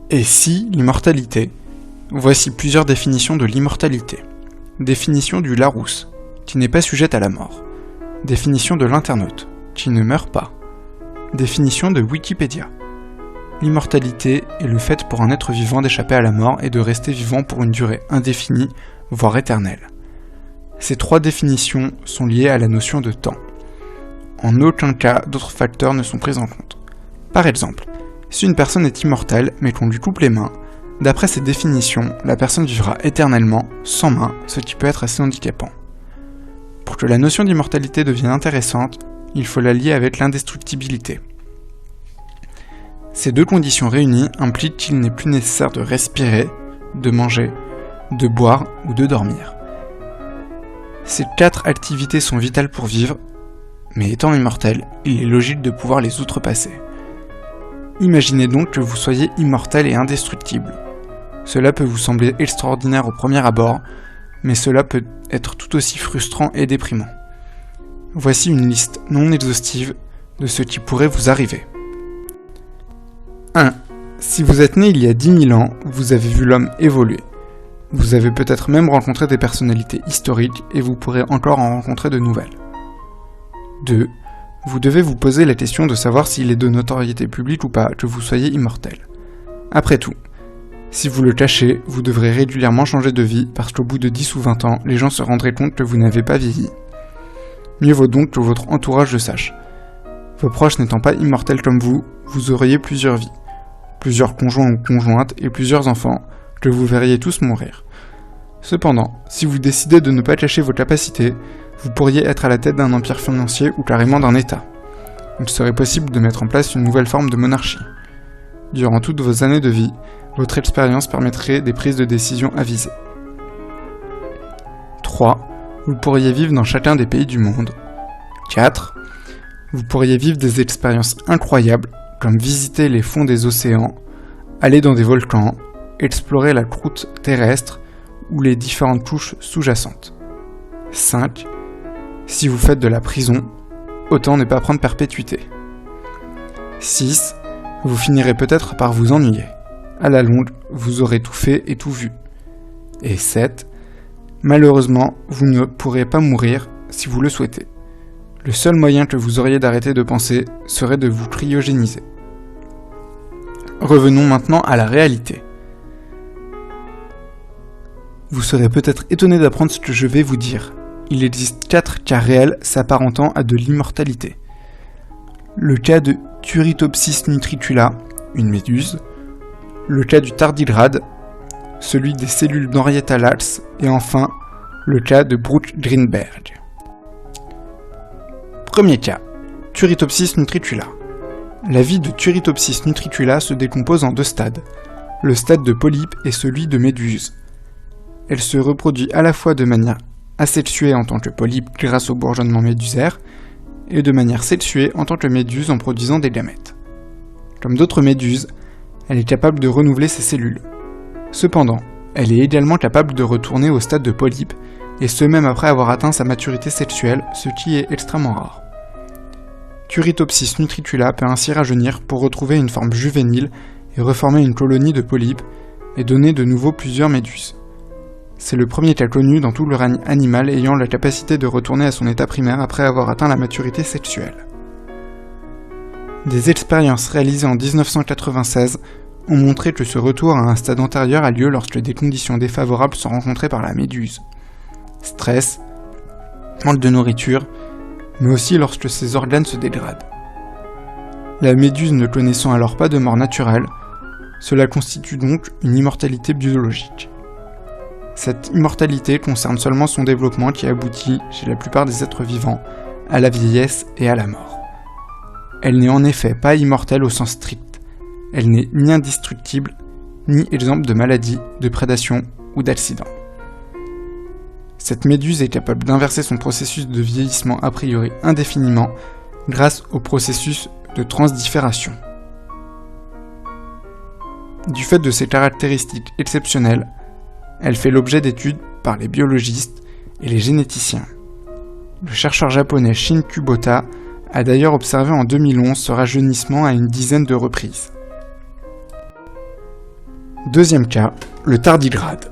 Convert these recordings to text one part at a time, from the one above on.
Et si l'immortalité? Voici plusieurs définitions de l'immortalité. Définition du Larousse, qui n'est pas sujette à la mort. Définition de l'internaute, qui ne meurt pas. Définition de Wikipédia. L'immortalité est le fait pour un être vivant d'échapper à la mort et de rester vivant pour une durée indéfinie, voire éternelle. Ces trois définitions sont liées à la notion de temps. En aucun cas, d'autres facteurs ne sont pris en compte. Par exemple, si une personne est immortelle, mais qu'on lui coupe les mains, d'après ces définitions, la personne vivra éternellement sans main, ce qui peut être assez handicapant. Pour que la notion d'immortalité devienne intéressante, il faut la lier avec l'indestructibilité. Ces deux conditions réunies impliquent qu'il n'est plus nécessaire de respirer, de manger, de boire ou de dormir. Ces quatre activités sont vitales pour vivre, mais étant immortel, il est logique de pouvoir les outrepasser. Imaginez donc que vous soyez immortel et indestructible. Cela peut vous sembler extraordinaire au premier abord, mais cela peut être tout aussi frustrant et déprimant. Voici une liste non exhaustive de ce qui pourrait vous arriver. 1. Si vous êtes né il y a 10 000 ans, vous avez vu l'homme évoluer. Vous avez peut-être même rencontré des personnalités historiques et vous pourrez encore en rencontrer de nouvelles. 2. Vous devez vous poser la question de savoir s'il est de notoriété publique ou pas que vous soyez immortel. Après tout, si vous le cachez, vous devrez régulièrement changer de vie parce qu'au bout de 10 ou 20 ans, les gens se rendraient compte que vous n'avez pas vieilli. Mieux vaut donc que votre entourage le sache. Vos proches n'étant pas immortels comme vous, vous auriez plusieurs vies, plusieurs conjoints ou conjointes et plusieurs enfants que vous verriez tous mourir. Cependant, si vous décidez de ne pas cacher vos capacités, vous pourriez être à la tête d'un empire financier ou carrément d'un État. Il serait possible de mettre en place une nouvelle forme de monarchie. Durant toutes vos années de vie, votre expérience permettrait des prises de décision avisées. 3. Vous pourriez vivre dans chacun des pays du monde. 4. Vous pourriez vivre des expériences incroyables, comme visiter les fonds des océans, aller dans des volcans, explorer la croûte terrestre ou les différentes couches sous-jacentes. 5. Si vous faites de la prison, autant ne pas prendre perpétuité. 6. Vous finirez peut-être par vous ennuyer. À la longue, vous aurez tout fait et tout vu. Et 7. Malheureusement, vous ne pourrez pas mourir si vous le souhaitez. Le seul moyen que vous auriez d'arrêter de penser serait de vous cryogéniser. Revenons maintenant à la réalité. Vous serez peut-être étonné d'apprendre ce que je vais vous dire. Il existe 4 cas réels s'apparentant à de l'immortalité. Le cas de Turritopsis nutricula, une méduse, le cas du tardigrade, celui des cellules d'Henrietta Lacks, et enfin, le cas de Brooke Greenberg. Premier cas, Turritopsis nutricula. La vie de Turritopsis nutricula se décompose en 2 stades, le stade de polype et celui de méduse. Elle se reproduit à la fois de manière asexuée en tant que polype grâce au bourgeonnement médusaire, et de manière sexuée en tant que méduse en produisant des gamètes. Comme d'autres méduses, elle est capable de renouveler ses cellules. Cependant, elle est également capable de retourner au stade de polype, et ce même après avoir atteint sa maturité sexuelle, ce qui est extrêmement rare. Turritopsis nutricula peut ainsi rajeunir pour retrouver une forme juvénile et reformer une colonie de polypes et donner de nouveau plusieurs méduses. C'est le premier cas connu dans tout le règne animal ayant la capacité de retourner à son état primaire après avoir atteint la maturité sexuelle. Des expériences réalisées en 1996 ont montré que ce retour à un stade antérieur a lieu lorsque des conditions défavorables sont rencontrées par la méduse. Stress, manque de nourriture, mais aussi lorsque ses organes se dégradent. La méduse ne connaissant alors pas de mort naturelle, cela constitue donc une immortalité biologique. Cette immortalité concerne seulement son développement qui aboutit, chez la plupart des êtres vivants, à la vieillesse et à la mort. Elle n'est en effet pas immortelle au sens strict. Elle n'est ni indestructible, ni exemple de maladie, de prédation ou d'accident. Cette méduse est capable d'inverser son processus de vieillissement a priori indéfiniment grâce au processus de transdiffération. Du fait de ses caractéristiques exceptionnelles, elle fait l'objet d'études par les biologistes et les généticiens. Le chercheur japonais Shin Kubota a d'ailleurs observé en 2011 ce rajeunissement à une dizaine de reprises. Deuxième cas, le tardigrade.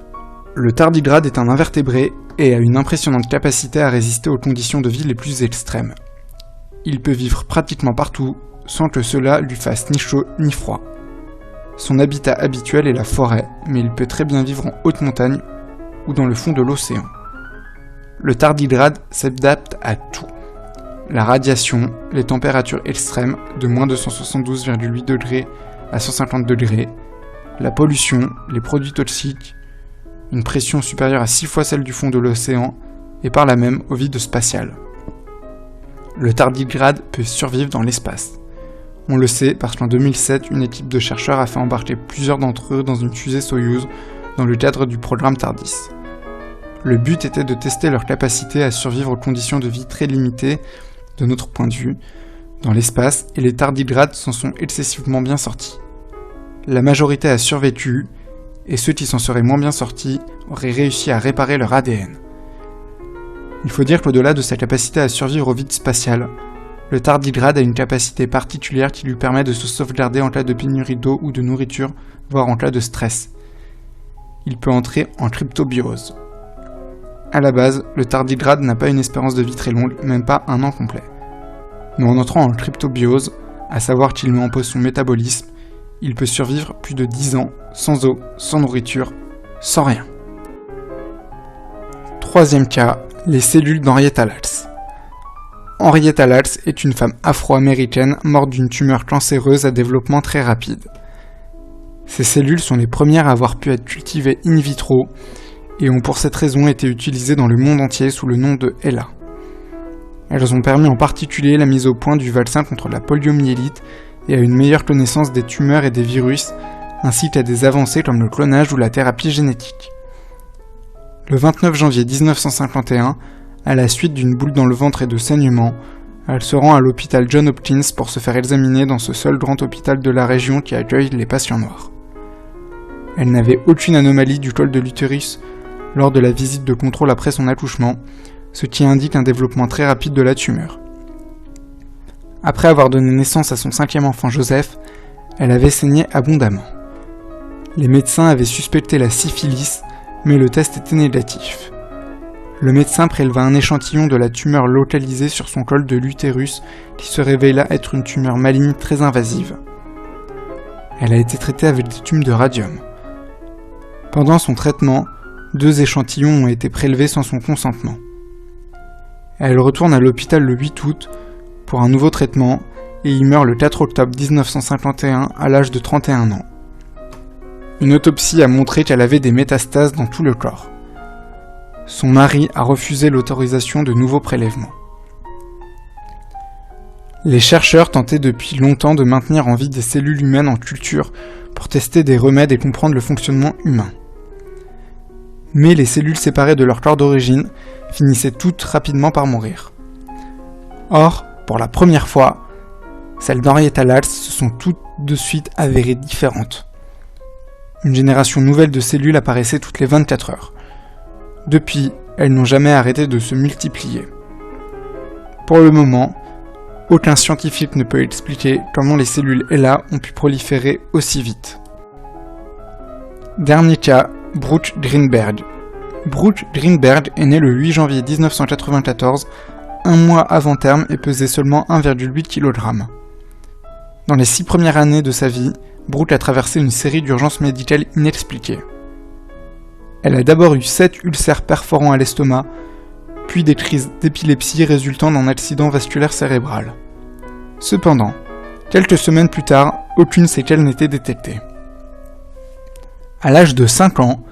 Le tardigrade est un invertébré et a une impressionnante capacité à résister aux conditions de vie les plus extrêmes. Il peut vivre pratiquement partout sans que cela lui fasse ni chaud ni froid. Son habitat habituel est la forêt, mais il peut très bien vivre en haute montagne ou dans le fond de l'océan. Le tardigrade s'adapte à tout. La radiation, les températures extrêmes de moins 272,8 degrés à 150 degrés, la pollution, les produits toxiques, une pression supérieure à 6 fois celle du fond de l'océan et par là même au vide spatial. Le tardigrade peut survivre dans l'espace. On le sait parce qu'en 2007, une équipe de chercheurs a fait embarquer plusieurs d'entre eux dans une fusée Soyouz dans le cadre du programme TARDIS. Le but était de tester leur capacité à survivre aux conditions de vie très limitées, de notre point de vue, dans l'espace, et les tardigrades s'en sont excessivement bien sortis. La majorité a survécu, et ceux qui s'en seraient moins bien sortis auraient réussi à réparer leur ADN. Il faut dire qu'au-delà de sa capacité à survivre au vide spatial, le tardigrade a une capacité particulière qui lui permet de se sauvegarder en cas de pénurie d'eau ou de nourriture, voire en cas de stress. Il peut entrer en cryptobiose. À la base, le tardigrade n'a pas une espérance de vie très longue, même pas un an complet. Mais en entrant en cryptobiose, à savoir qu'il met en pause son métabolisme, il peut survivre plus de 10 ans, sans eau, sans nourriture, sans rien. Troisième cas, les cellules d'Henrietta Lacks. Henrietta Lacks est une femme afro-américaine morte d'une tumeur cancéreuse à développement très rapide. Ces cellules sont les premières à avoir pu être cultivées in vitro et ont pour cette raison été utilisées dans le monde entier sous le nom de HeLa. Elles ont permis en particulier la mise au point du vaccin contre la poliomyélite et à une meilleure connaissance des tumeurs et des virus, ainsi qu'à des avancées comme le clonage ou la thérapie génétique. Le 29 janvier 1951, à la suite d'une boule dans le ventre et de saignements, elle se rend à l'hôpital Johns Hopkins pour se faire examiner dans ce seul grand hôpital de la région qui accueille les patients noirs. Elle n'avait aucune anomalie du col de l'utérus lors de la visite de contrôle après son accouchement, ce qui indique un développement très rapide de la tumeur. Après avoir donné naissance à son 5e enfant Joseph, elle avait saigné abondamment. Les médecins avaient suspecté la syphilis, mais le test était négatif. Le médecin préleva un échantillon de la tumeur localisée sur son col de l'utérus qui se révéla être une tumeur maligne très invasive. Elle a été traitée avec des tubes de radium. Pendant son traitement, 2 échantillons ont été prélevés sans son consentement. Elle retourne à l'hôpital le 8 août pour un nouveau traitement et y meurt le 4 octobre 1951 à l'âge de 31 ans. Une autopsie a montré qu'elle avait des métastases dans tout le corps. Son mari a refusé l'autorisation de nouveaux prélèvements. Les chercheurs tentaient depuis longtemps de maintenir en vie des cellules humaines en culture pour tester des remèdes et comprendre le fonctionnement humain. Mais les cellules séparées de leur corps d'origine finissaient toutes rapidement par mourir. Or, pour la première fois, celles d'Henrietta Lacks se sont toutes de suite avérées différentes. Une génération nouvelle de cellules apparaissait toutes les 24 heures. Depuis, elles n'ont jamais arrêté de se multiplier. Pour le moment, aucun scientifique ne peut expliquer comment les cellules HeLa ont pu proliférer aussi vite. Dernier cas, Brooke Greenberg. Brooke Greenberg est née le 8 janvier 1994, un mois avant terme et pesait seulement 1,8 kg. Dans les 6 premières années de sa vie, Brooke a traversé une série d'urgences médicales inexpliquées. Elle a d'abord eu 7 ulcères perforants à l'estomac, puis des crises d'épilepsie résultant d'un accident vasculaire cérébral. Cependant, quelques semaines plus tard, aucune séquelle n'était détectée. À l'âge de 5 ans,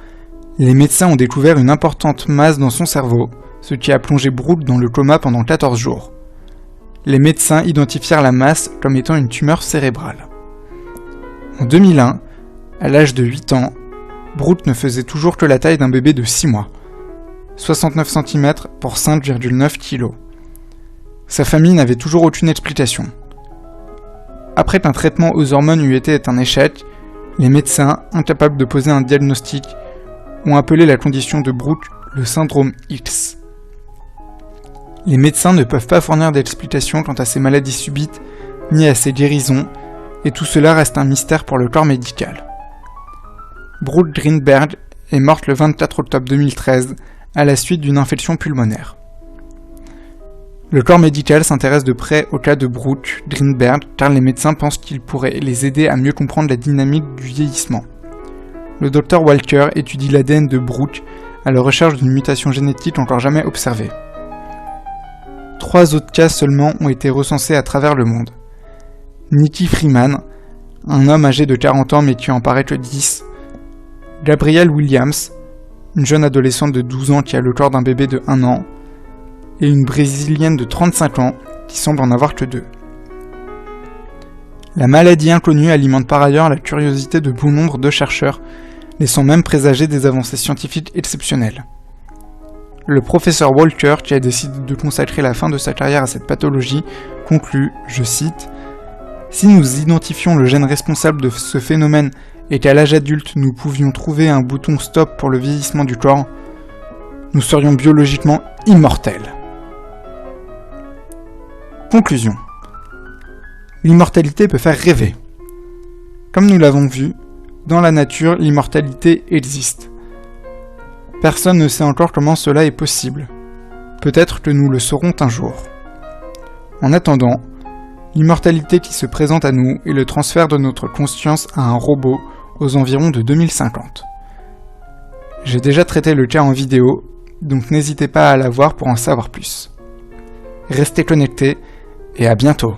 les médecins ont découvert une importante masse dans son cerveau, ce qui a plongé Brooke dans le coma pendant 14 jours. Les médecins identifièrent la masse comme étant une tumeur cérébrale. En 2001, à l'âge de 8 ans, Brooke ne faisait toujours que la taille d'un bébé de 6 mois, 69 cm pour 5,9 kg. Sa famille n'avait toujours aucune explication. Après qu'un traitement aux hormones eût été un échec, les médecins, incapables de poser un diagnostic, ont appelé la condition de Brooke le syndrome X. Les médecins ne peuvent pas fournir d'explication quant à ces maladies subites, ni à ces guérisons, et tout cela reste un mystère pour le corps médical. Brooke Greenberg est morte le 24 octobre 2013 à la suite d'une infection pulmonaire. Le corps médical s'intéresse de près au cas de Brooke Greenberg car les médecins pensent qu'il pourrait les aider à mieux comprendre la dynamique du vieillissement. Le Dr Walker étudie l'ADN de Brooke à la recherche d'une mutation génétique encore jamais observée. 3 autres cas seulement ont été recensés à travers le monde. Nikki Freeman, un homme âgé de 40 ans mais qui en paraît que 10. Gabrielle Williams, une jeune adolescente de 12 ans qui a le corps d'un bébé de 1 an. Et une brésilienne de 35 ans qui semble en avoir que 2. La maladie inconnue alimente par ailleurs la curiosité de bon nombre de chercheurs, laissant même présager des avancées scientifiques exceptionnelles. Le professeur Walker, qui a décidé de consacrer la fin de sa carrière à cette pathologie, conclut, je cite, « Si nous identifions le gène responsable de ce phénomène et qu'à l'âge adulte nous pouvions trouver un bouton stop pour le vieillissement du corps, nous serions biologiquement immortels. » Conclusion. L'immortalité peut faire rêver. Comme nous l'avons vu, dans la nature, l'immortalité existe. Personne ne sait encore comment cela est possible. Peut-être que nous le saurons un jour. En attendant, l'immortalité qui se présente à nous est le transfert de notre conscience à un robot aux environs de 2050. J'ai déjà traité le cas en vidéo, donc n'hésitez pas à la voir pour en savoir plus. Restez connectés et à bientôt.